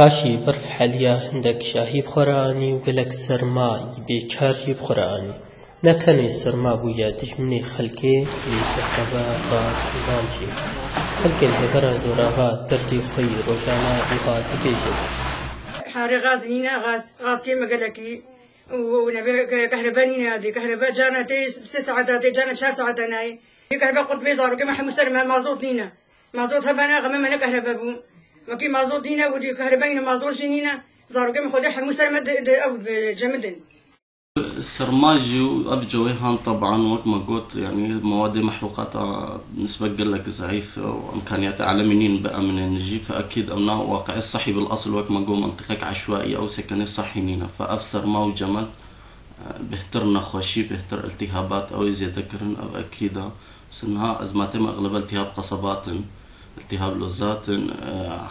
پاشی برف حەلیە هەندێک شاهی بخۆرانی و گەلێک سەرما بێچارژی بخۆرانی نەتەنێ سەرما بوویە دژمنی خەلکێ لێکەکەبە باس و بامشێ خەلکێن هێڤەرە زۆراڤا دەردی خۆی ڕۆژانە وها دەبێژێت حاري غاز نينا غاز كيما قالكي ونبي كهرباء نينا دي كهرباء جانا تي 6 ساعات تي جانا 4 ساعات ناي كهرباء قلت بيزار كما حمستر مازوت نينا مازوت هبنا غمما انا كهرباء بو وكي مازوت نينا ودي كهرباء مازوت نينا زارو كما خدي حمستر مد او جمدن السرماجي وأبجوي هان طبعا وقت ما قلت يعني مواد محروقات نسبة لك ضعيف وإمكانيات أعلى منين بقى من النجي فأكيد أمنا واقع الصحي بالأصل وقت ما قول منطقة عشوائية أو سكني صحي نينا فأبصر ما وجمال بهتر نخوشي بهتر التهابات أو زيادة كرن أو أكيد سنها أزماتهم أغلب التهاب قصبات التهاب لوزات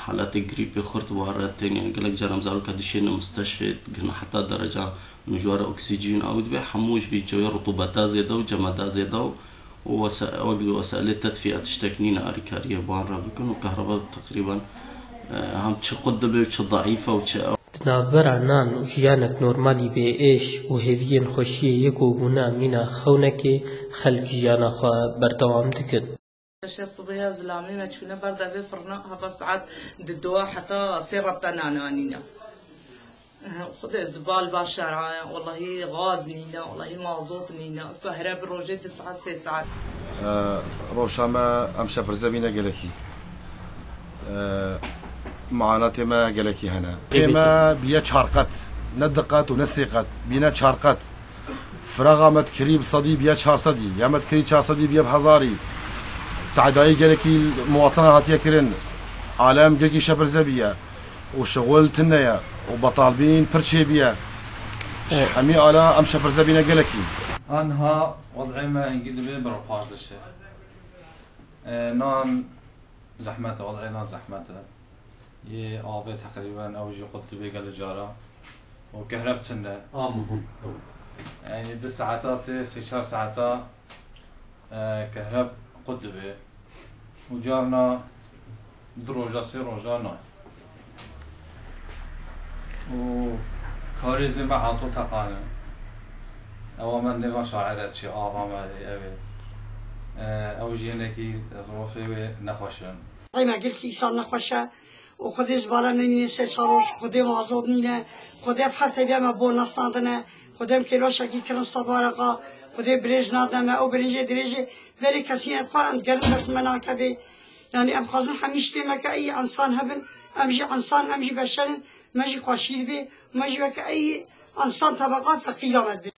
حالات جريب خرط وارتين يعني قالك جرام زارو كدشين مستشفى قلنا حتى درجة نجوار أكسجين أو دبي حموش بيجوي رطوبة زيادة وجمادات زيادة ووسائل التدفئة تشتكنينا أريكارية بوان بيكون وكهرباء تقريبا هم تشقد بيش ضعيفة وتش نافبەرە نان و ژیانێک نۆرمالی بێ ئێش و هێڤیەن خۆشیە یەک و بوونا مینە خەونەکێ خەلک ژیانەخوا بەردەوام دەکرد. الصبح زلامي ما تشوفنا بردا في فرنا هفا ساعات دوا حتى سير ربطنا نانينا خد زبال باشارع والله غاز نينا والله مازوت نينا كهرباء روجي 9 ساعات روشاما امشى برزبينا قالكي معاناتي ما قالكي هنا ما بيا شارقت ندقت ونسقت بينا شارقت فراغ كريب صدي بيا شار صدي يا كريب شار صدي بيا بحزاري تعداي قالكي مواطنة هاتيا كرن عالم جاكي شبر زبية وشغل تنيا وبطالبين برشي بيا حمي آلا أم شبر زبينا قالكي أنها وضعي ما انقد بي برفاش دشي نان زحمته وضعي نان زحمته يه آبي تقريبا أوجي قلت بي قال جارة وكهربتنا مهم يعني 2 ساعات 6 ساعات كهرب قدبه وجارنا دروجة سي روجانا وكاريزي ما عطو تقانا او من دي ما شاعرات شي آبا مالي او جينكي ظروفي نخوشن ما قلت لي صار نخوشة وخدي زبالة مني سيشاروش خدي معزوب نينا خدي بحث بيما بول نصاندنا خدي مكيلوشا كي كرن صدوارقا خدي بريج نادما او بريجي دريجي بلي كثير قرن قرن بس مناكبي يعني ام خازن حميشتي ما كأي انسان هبن امجي انسان امجي بشر ماجي خوشيدي ماجي اي انسان طبقات فقيرة مدي